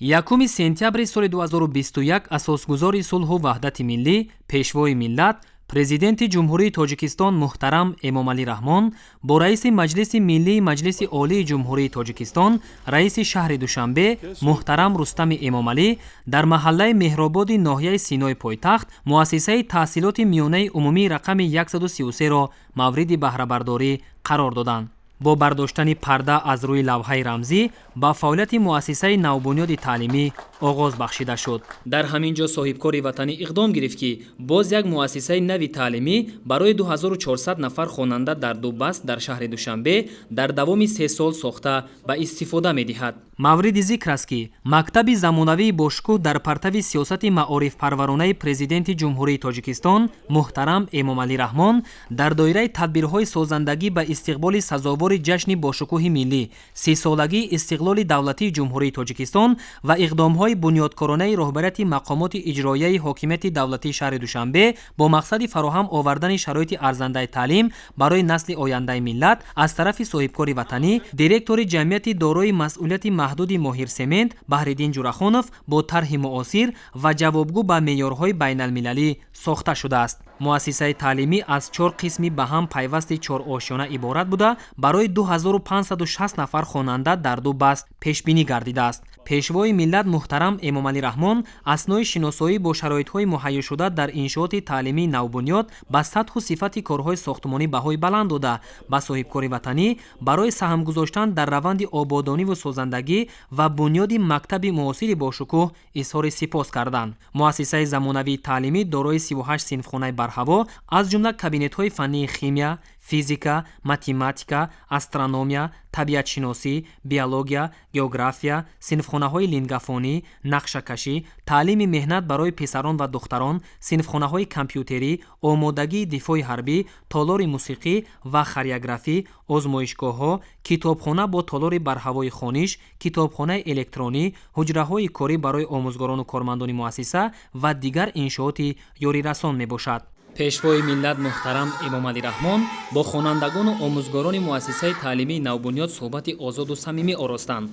1 сентябри соли 2021 асосгузори сулҳу ваҳдати миллӣ, пешвои миллат, президенти ҷумҳурии Тоҷикистон муҳтарам Эмомалӣ Раҳмон бо раиси Маҷлиси Миллии Маҷлиси Олии Ҷумҳурии Тоҷикистон, раиси шаҳри Душанбе муҳтарам Рустами Эмомалӣ дар маҳаллаи Меҳрободи ноҳияи Синои пойтахт муассисаи таҳсилоти миёнаи умумии рақами 133-ро мавриди баҳрабардорӣ қарор доданд. бо бардоштани парда аз рӯи лавҳаи рамзӣ ба фаъолияти муассисаи навбунёди таълимӣ оғоз бахшида шуд. дар ҳамин ҷо соҳибкори ватанӣ иқдом гирифт ки боз як муассисаи нави таълимӣ барои 2400 нафар хонанда дар ду баст дар шаҳри Душанбе дар давоми 3 сол сохта ба истифода медиҳад. мавриди зикр аст ки мактаби замонавии бошукӯҳ дар партави сиёсати маорифпарваронаи президенти ҷумҳурии Тоҷикистон муҳтарам Эмомалӣ Раҳмон дар доираи тадбирҳои созандагӣ ба истиқболи сазовори ҷашни бошукӯҳи миллӣ 30-солагии истиқлоли давлатии ҷумҳурии Тоҷикистон ва иқдомҳои бунёдкоронаи роҳбарияти мақомоти иҷроияи ҳокимияти давлатии шаҳри Душанбе бо мақсади фароҳам овардани шароити арзандаи таълим барои насли ояндаи миллат аз тарафи соҳибкори ватанӣ директори ҷамъияти дорои масъулияти маҳдуди Моҳирсемент Баҳриддин Ҷурахонов бо тарҳи муосир ва ҷавобгӯ ба меъёрҳои байналмилалӣ сохта шудааст. муассисаи таълимӣ аз 4 қисми ба ҳам пайвасти 4-ошёна иборат буда барои 2560 нафар хонанда дар ду баст пешбинӣ гардидааст. пешвои миллат муҳтарам Эмомалӣ Раҳмон аснои шиносоӣ бо шароитҳои муҳайёшуда дар иншооти таълимии навбунёд ба сатҳу сифати корҳои сохтмонӣ баҳои баланд дода ба соҳибкори ватанӣ барои саҳм гузоштан дар раванди ободониву созандагӣ ва бунёди мактаби муосири бошукӯҳ изҳори сипос карданд. муассисаи замонавии таълимӣ дорои 38 синфхонаи барҳаво аз ҷумла кабинетҳои фаннии химия, физика, математика, астрономия, табиатшиносӣ, биология, география, синфхонаҳои лингафонӣ, нақшакашӣ, таълими меҳнат барои писарон ва духтарон, синфхонаҳои компютерӣ, омодагии дифои ҳарбӣ, толори мусиқӣ ва хореографӣ, озмоишгоҳҳо, китобхона бо толори барҳавои хониш, китобхонаи электронӣ, ҳуҷраҳои корӣ барои омӯзгорону кормандони муассиса ва дигар иншооти ёрирасон мебошад. пешвои миллат муҳтарам Эмомалӣ Раҳмон бо хонандагону омӯзгорони муассисаи таълимии навбунёд суҳбати озоду самимӣ оростанд.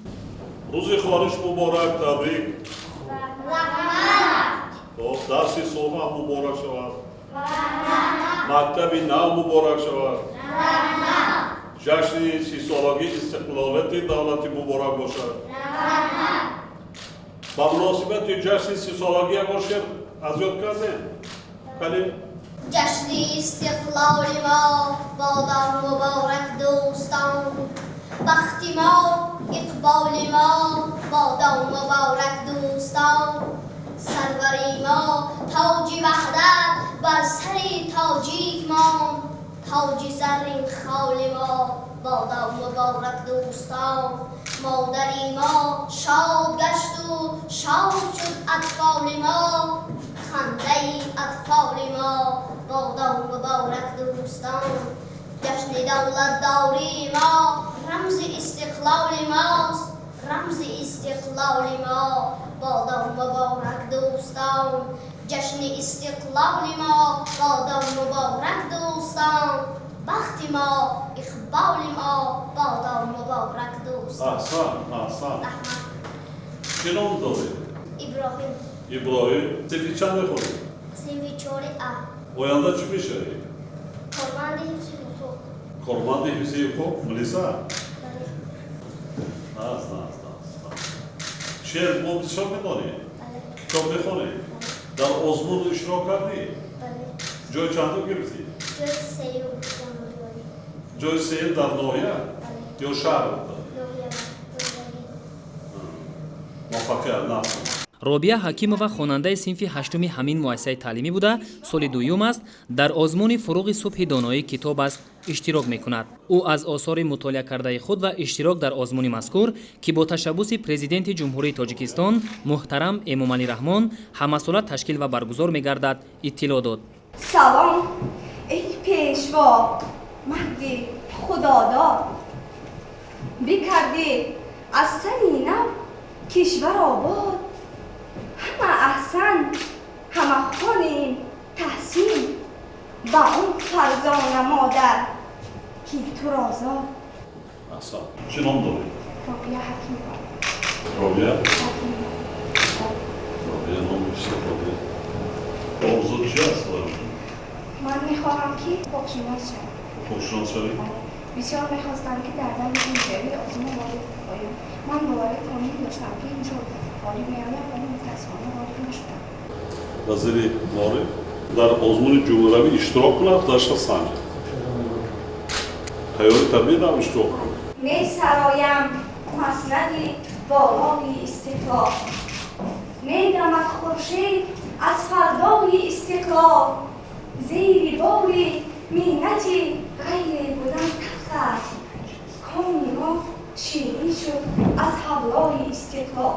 рӯзи хониш муборак, табрик. дарси соҳма муборак шавад. мактаби нав муборак шавад. ҷашни 30-солагии истиқлолияти давлатӣ муборак бошад. ба муносибати ҷашни 30-солагия мо шеър аз ёд кардем. جشن استقلال ما بادا مبارک دوستان بخت ما اقبال ما بادا مبارک دوستان سروری ما تاج وحدت بر سر تاجیک ما تاج زرین خال ما بادا مبارک دوستان مادری ما شاد گشت و شاد شد اطفال ما خنده اطفال ما بادا مبارک دوستان جشن دولت داری ما رمز استقلال ماست رمز استقلال ما بادا مبارک دوستان جشن استقلال ما بادا مبارک دوستان بخت ما اقبال ما بادا مبارک دوستان. احسان چه نام داری؟ ابراهیم. صنفی چند میخونی؟ صنفی 4A. آینده چی میشوی؟ کارمند حفظ حقوق. کارمند حفظ حقوق؟ ملیسا؟ نه. شعر بسیار میدانی؟ کتاب میخونی؟ در آزمون اشتراک کردی؟ جای چندم گرفتی؟ جای سیوم در ناحیه؟ یا شهر بوده؟ موفقیت نفسم. робия ҳакимова хонандаи синфи 8-уми ҳамин муассисаи таълимӣ буда соли дуюм аст дар озмуни фуруғи субҳи доноӣ китоб аст иштирок мекунад. ӯ аз осори мутолиакардаи худ ва иштирок дар озмуни мазкур ки бо ташаббуси президенти ҷумҳурии Тоҷикистон муҳтарам Эмомалӣ Раҳмон ҳамасола ташкил ва баргузор мегардад иттилоъ дод. салом эй пешво марди худодод бикарди аз сани нав кишвар обод ҳама аҳсан ҳама хонем таҳсин ба он фарзона модар ки туро зод. احسن چه نام داری؟ رابیه حکیمова. رابیه؟ آرزو چی است؟ من میخواهم که فوق‌شناس شوم. فوق‌شناس شوی؟ بسیار میخواستم که در دل اینجوری آزمون وارد بشم. من باور کامل داشتم که اینجور وارد می‌آیم ولی متأسفانه وارد نشدم. وزیر مالی در آزمون جمهوری اشتراک کند در شخصان. تیاری طبیعی در اشتراک کند. می‌سرایم مسندی بالای استقلال. می‌دمد خورشید از فردای استقلال. زیر باری مینتی غیر بودن تخت است. کامی ما شیرین شد از حولای استقلال.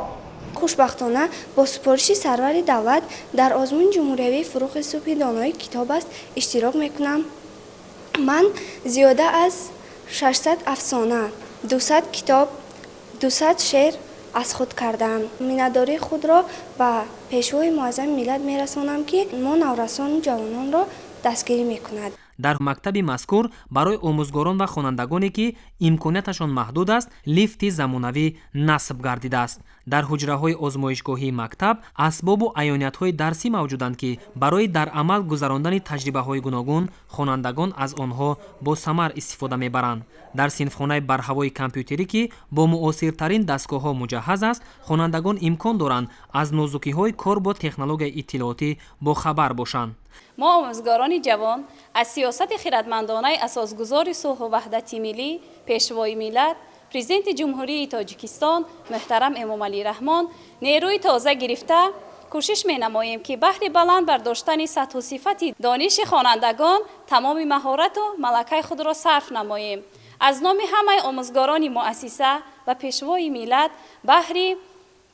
خوشبختانه با سپارش سرور دولت در آزمون جمهوری فروغ صبح دانایی کتاب است اشتراک میکنم. من زیاده از 600 افسانه، 200 کتاب، 200 شعر از خود کردم. مینداری خود را به پیشوای معظم ملت میرسانم که ما نورسان جوانان را دستگیری میکند. дар мактаби мазкур барои омӯзгорон ва хонандагоне ки имконияташон маҳдуд аст лифти замонавӣ насб гардидааст. дар ҳуҷраҳои озмоишгоҳии мактаб асбобу аёниятҳои дарсӣ мавҷуданд ки барои дар амал гузарондани таҷрибаҳои гуногун хонандагон аз онҳо бо самар истифода мебаранд. дар синфхонаи барҳавои компютерӣ ки бо муосиртарин дастгоҳҳо муҷаҳҳаз аст хонандагон имкон доранд аз нозукиҳои кор бо технологияи иттилоотӣ бохабар бошанд. ما آموزگاران جوان از سیاست خردمندانه اساسگذار صلح و وحدت ملی پیشوای ملت پرزیدنت جمهوری تاجیکستان محترم امامعلی رحمان نیروی تازه گرفته کوشش می‌نماییم که بهر بلند برداشتن سطح و صفت دانش خوانندگان تمام مهارت و ملکه خود را صرف نماییم. از نام همه آموزگاران مؤسسه و پیشوای ملت بهر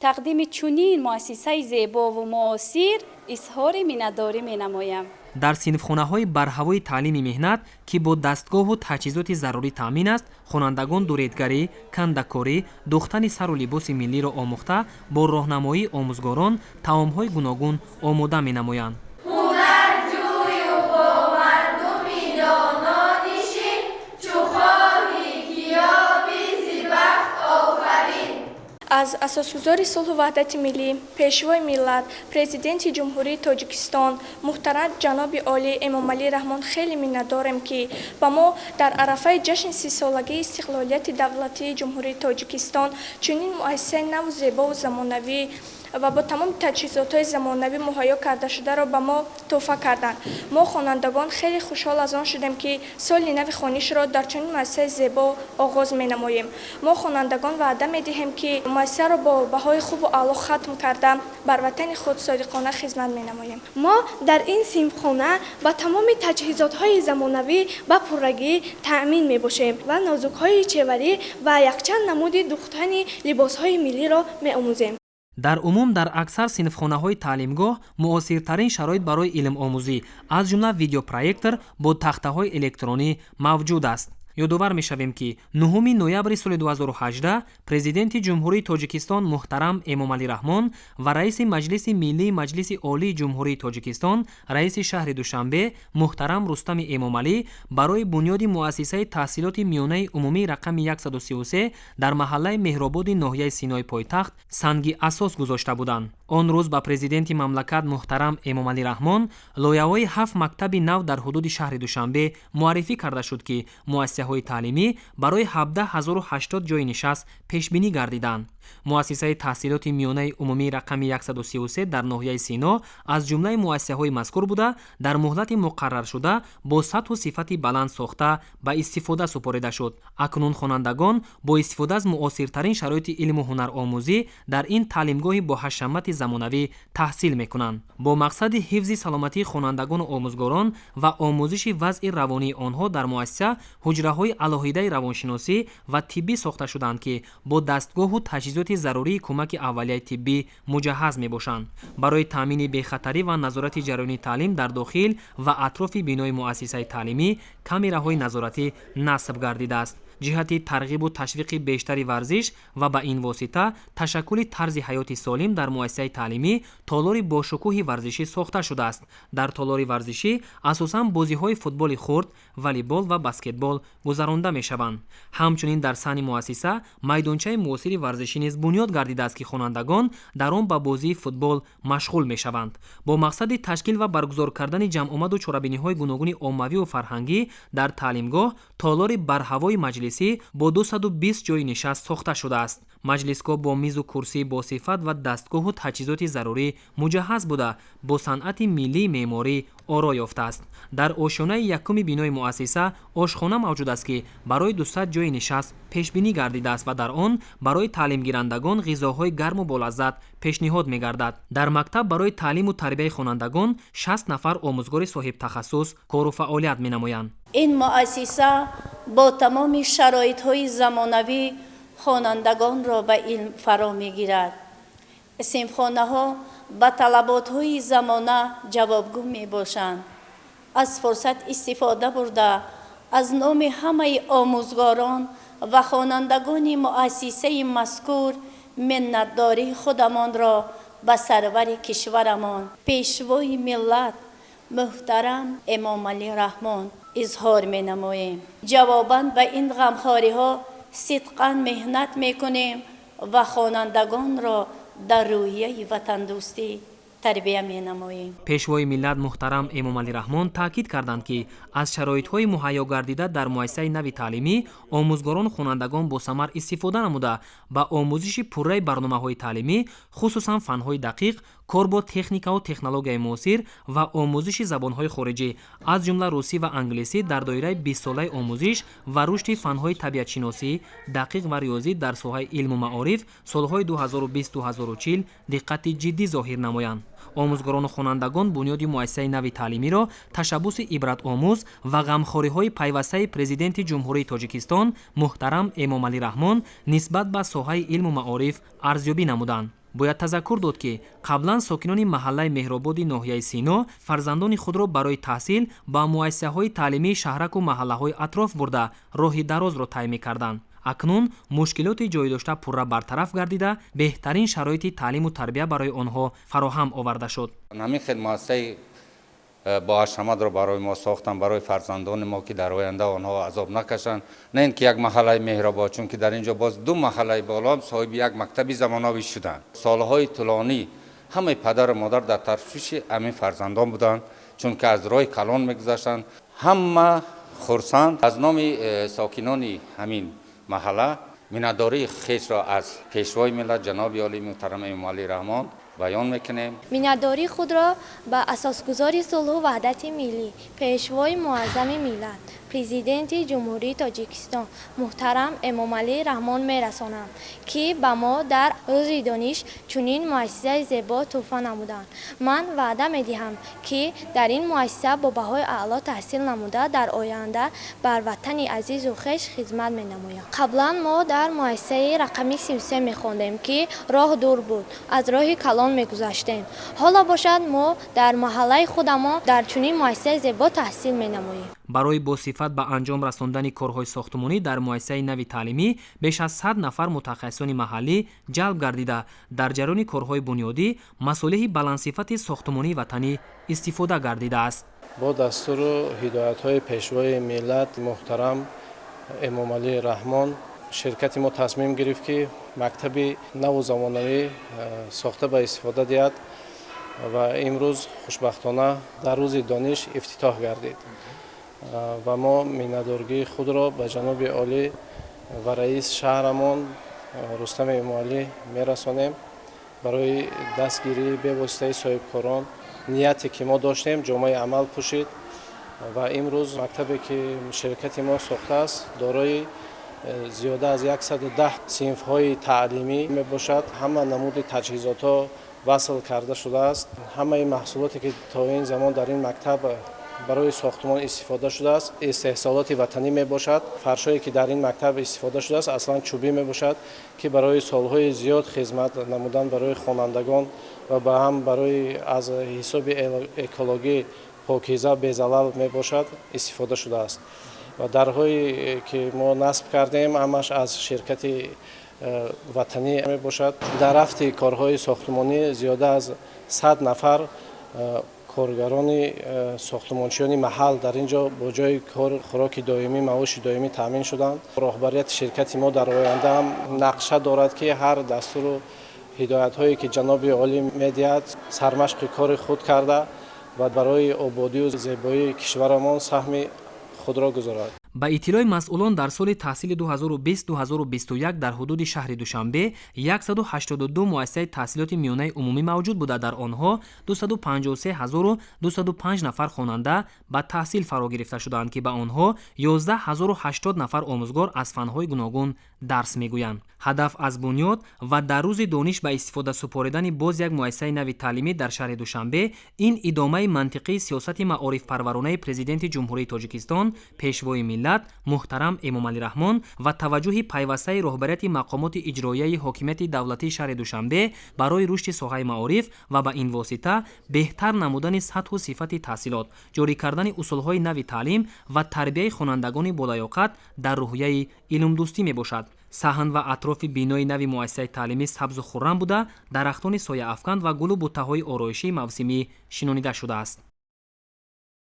تقدیم چنین مؤسسه زیبا و معاصر اظهار منتداری می‌نمایم. дар синфхонаҳои барҳавои таълими меҳнат ки бо дастгоҳу таҷҳизоти зарурӣ таъмин аст хонандагон дуретгарӣ, кандакорӣ, духтани сару либоси миллиро омӯхта бо роҳнамоии омӯзгорон таомҳои гуногун омода менамоянд. аз асосгузори сулҳу ваҳдати миллӣ пешвои миллат президенти ҷумҳурии тоҷикистон муҳтарам ҷаноби олӣ эмомалӣ раҳмон хеле миннатдорем ки ба мо дар арафаи ҷашни 30-солагии истиқлолияти давлатии ҷумҳурии тоҷикистон чунин муассисаи наву зебову замонавӣ ва бо тамоми таҷҳизотҳои замонавӣ муҳайё кардашударо ба мо тӯҳфа карданд. мо хонандагон хеле хушҳол аз он шудем ки соли нави хонишро дар чунин муассисаи зебо оғоз менамоем. мо хонандагон ваъда медиҳем ки муассисаро бо баҳои хубу аъло хатм карда бар ватани худ содиқона хизмат менамоем. мо дар ин синфхона ба тамоми таҷҳизотҳои замонавӣ ба пуррагӣ таъмин мебошем ва нозукҳои чеварӣ ва якчанд намуди духтани либосҳои миллиро меомӯзем. дар умум дар аксар синфхонаҳои таълимгоҳ муосиртарин шароит барои илмомӯзӣ аз ҷумла видеопроектор бо тахтаҳои электронӣ мавҷуд аст. ёдовар мешавем ки 9 ноябри соли 2018 президенти ҷумҳурии тоҷикистон муҳтарам эмомалӣ раҳмон ва раиси маҷлиси миллии маҷлиси олии ҷумҳурии тоҷикистон раиси шаҳри душанбе муҳтарам рустами эмомалӣ барои бунёди муассисаи таҳсилоти миёнаи умумии рақами 133 дар маҳаллаи меҳрободи ноҳияи Синои пойтахт санги асос гузошта буданд. он рӯз ба президенти мамлакат муҳтарам эмомалӣ раҳмон лоиҳаҳои 7 мактаби нав дар ҳудуди шаҳри душанбе муаррифӣ карда шуд ки муассисаҳои таълимӣ барои 17080 ҷойи нишаст пешбинӣ гардиданд. муассисаи таҳсилоти миёнаи умумии рақами 133 дар ноҳияи Сино аз ҷумлаи муассисаҳои мазкур буда дар муҳлати муқарраршуда бо сатҳу сифати баланд сохта ба истифода супорида шуд. акнун хонандагон бо истифода аз муосиртарин шароити илму ҳунаромӯзӣ дар ин таълимгоҳи боҳашамати замонавӣ таҳсил мекунанд. бо мақсади ҳифзи саломатии хонандагону омӯзгорон ва омӯзиши вазъи равонии онҳо дар муассиса ҳуҷраҳои алоҳидаи равоншиносӣ ва тиббӣ сохта шуданд ки бо дастгоҳу таҷҳизоти зарурии кӯмаки аввалияи тиббӣ муҷаҳҳаз мебошанд. барои таъмини бехатарӣ ва назорати ҷараёни таълим дар дохил ва атрофи бинои муассисаи таълимӣ камераҳои назоратӣ насб гардидааст. ҷиҳати тарғибу ташвиқи бештари варзиш ва ба ин восита ташаккули тарзи ҳаёти солим дар муассисаи таълимӣ толори бошукӯҳи варзишӣ сохта шудааст. Дар толори варзишӣ асосан бозиҳои футболи хурд, волейбол ва баскетбол гузаронда мешаванд. ҳамчунин дар саҳни муассиса майдончаи муосири варзишӣ низ бунёд гардидааст ки хонандагон дар он ба бозии футбол машғул мешаванд. Бо мақсади ташкил ва баргузор кардани ҷамъомаду чорабиниҳои гуногуни оммавию фарҳангӣ дар таълимгоҳ толори барҳавои маҷлисӣ бо 220 ҷойи нишаст сохта шудааст. маҷлисгоҳ бо мизу курсии босифат ва дастгоҳу таҷҳизоти зарурӣ муҷаҳҳаз буда бо санъати миллии меъморӣ оро ёфтааст. дар ошёнаи якуми бинои муассиса ошхона мавҷуд аст ки барои 200 ҷойи нишаст пешбинӣ гардидааст ва дар он барои таълимгирандагон ғизоҳои гарму болаззат пешниҳод мегардад. дар мактаб барои таълиму тарбияи хонандагон 60 нафар омӯзгори соҳибтахассус кору фаъолият менамоянд. ин муассиса бо тамоми шароитҳои замонавӣ хонандагонро ба илм фаро мегирад. синфхонаҳо ба талаботҳои замона ҷавобгӯ мебошанд. аз фурсат истифода бурда аз номи ҳамаи омӯзгорон ва хонандагони муассисаи мазкур миннатдории худамонро ба сарвари кишварамон пешвои миллат муҳтарам эмомалӣ раҳмон изҳор менамоем. ҷавобан ба ин ғамхориҳо сидқан меҳнат мекунем ва хонандагонро дар рӯҳияи ватандӯстӣ тарбия менамоем. пешвои миллат муҳтарам эмомалӣ раҳмон таъкид карданд ки аз шароитҳои муҳайё гардида дар муассисаи нави таълимӣ омӯзгорон хонандагон босамар истифода намуда ба омӯзиши пурраи барномаҳои таълимӣ хусусан фанҳои дақиқ, кор бо техникаву технологияи муосир ва омӯзиши забонҳои хориҷӣ аз ҷумла русӣ ва англисӣ дар доираи 20-солаи омӯзиш ва рушди фанҳои табиатшиносӣ, дақиқ ва риёзӣ дар соҳаи илму маориф солҳои 2020-2040 диққати ҷиддӣ зоҳир намоянд. омӯзгорону хонандагон бунёди муассисаи нави таълимиро ташаббуси ибратомӯз ва ғамхориҳои пайвастаи президенти ҷумҳурии Тоҷикистон муҳтарам Эмомалӣ Раҳмон нисбат ба соҳаи илму маориф арзёбӣ намуданд. бояд тазаккур дод ки қаблан сокинони маҳаллаи меҳрободи ноҳияи Сино фарзандони худро барои таҳсил ба муассисаҳои таълимии шаҳраку маҳаллаҳои атроф бурда роҳи дарозро тай мекарданд. акнун мушкилоти ҷойдошта пурра бартараф гардида беҳтарин шароити таълиму тарбия барои онҳо фароҳам оварда шуд. ҳамин хел муассисаи боҳашамадро барои мо сохтан, барои фарзандони мо ки дар оянда онҳо азоб накашанд. не ин ки як маҳаллаи меҳробот, чунки дар инҷо боз ду маҳаллаи боло ҳам соҳиби як мактаби замонавӣ шуданд. солҳои тӯлонӣ ҳамаи падару модар дар таршиши ҳамин фарзандон буданд, чунки аз роҳи калон мегузаштанд. ҳама хурсанд. аз номи сокинони ҳамин маҳалла миннатдории хешро аз пешвои миллат ҷаноби олӣ муҳтарам Эмомалӣ Раҳмон баён мекунем. миннатдории худро ба асосгузори сулҳу ваҳдати миллӣ, пешвои муаззами миллат, президенти ҷумҳурии Тоҷикистон муҳтарам Эмомалӣ Раҳмон мерасонам, ки ба мо дар рӯзи дониш чунин муассисаи зебо тӯҳфа намуданд. ман ваъда медиҳам, ки дар ин муассиса бо баҳои аъло таҳсил намуда дар оянда бар ватани азизу хеш хизмат менамоям. қаблан мо дар муассисаи рақами 33 мехондем, ки роҳ дур буд, аз роҳи калон мегузаштем. ҳоло бошад мо дар маҳаллаи худамон дар чунин муассисаи зебо таҳсил менамоем. барои босифат ба анҷом расондани корҳои сохтмонӣ дар муассисаи нави таълимӣ беш аз 100 нафар мутахассисони маҳаллӣ ҷалб гардида дар ҷараёни корҳои бунёдӣ масолиҳи баландсифати сохтмонии ватанӣ истифода гардидааст. бо дастуру ҳидоятҳои пешвои миллат муҳтарам Эмомалӣ Раҳмон ширкати мо тасмим гирифт, ки мактаби наву замонавӣ сохта ба истифода диҳад ва имрӯз хушбахтона дар рӯзи дониш ифтитоҳ гардид. ва мо миннатдоригии худро ба ҷаноби олӣ ва раис шаҳрамон Рустам Эмомалӣ мерасонем барои дастгирии бевоситаи соҳибкорон. нияте ки мо доштем ҷомаи амал пӯшид ва имрӯз мактабе ки ширкати мо сохтааст дорои зиёда аз 110 синфҳои таълимӣ мебошад. ҳама намуди таҷҳизотҳо васл карда шудааст. ҳамаи маҳсулоте ки то ин замон дар ин мактаб барои сохтмон истифода шудааст истеҳсолоти ватанӣ мебошад. фаршое ки дар ин мактаб истифода шудааст аслан чӯбӣ мебошад, ки барои солҳои зиёд хизмат намудан барои хонандагон ва ба ҳам барои аз ҳисоби экологӣ покиза безалал мебошад истифода шудааст. ва дарҳое ки мо насб кардем ҳамаш аз ширкати ватанӣ мебошад. дар рафти корҳои сохтмонӣ зиёда аз 100 нафар коргарони сохтмончиёни маҳал дар ин ҷо бо ҷои кор хӯроки доимӣ, маоши доимӣ таъмин шуданд. Роҳбарияти ширкати мо дар оянда ҳам нақша дорад ки ҳар дастуру ҳидоятҳое ки ҷаноби олӣ медиҳад сармашқи кори худ карда ва барои ободию зебоии кишварамон саҳми худро гузорад. ба иттилои масъулон дар соли таҳсили 2020-2021 дар ҳудуди шаҳри Душанбе 182 муассисаи таҳсилоти миёнаи умумӣ мавҷуд буда, дар онҳо 253205 нафар хонанда ба таҳсил фаро гирифта шуданд ки ба онҳо 11080 нафар омӯзгор аз фанҳои гуногун дарс мегӯянд. ҳадаф аз бунёд ва дар рӯзи дониш ба истифода супоридани боз як муассисаи нави таълимӣ дар шаҳри Душанбе ин идомаи мантиқии сиёсати маорифпарваронаи президенти ҷумҳурии Тоҷикистон, пешвои миллат муҳтарам Эмомалӣ Раҳмон ва таваҷҷуҳи пайвастаи роҳбарияти мақомоти иҷроияи ҳокимияти давлатии шаҳри Душанбе барои рушди соҳаи маориф ва ба ин восита беҳтар намудани сатҳу сифати таҳсилот, ҷорӣ кардани усулҳои нави таълим ва тарбияи хонандагони болаёқат дар рӯҳияи илмдӯстӣ мебошад. саҳн ва атрофи бинои нави муассисаи таълимӣ сабзу хуррам буда, дарахтони сояафканд ва гулу буттаҳои ороишии мавсимӣ шинонида шудааст.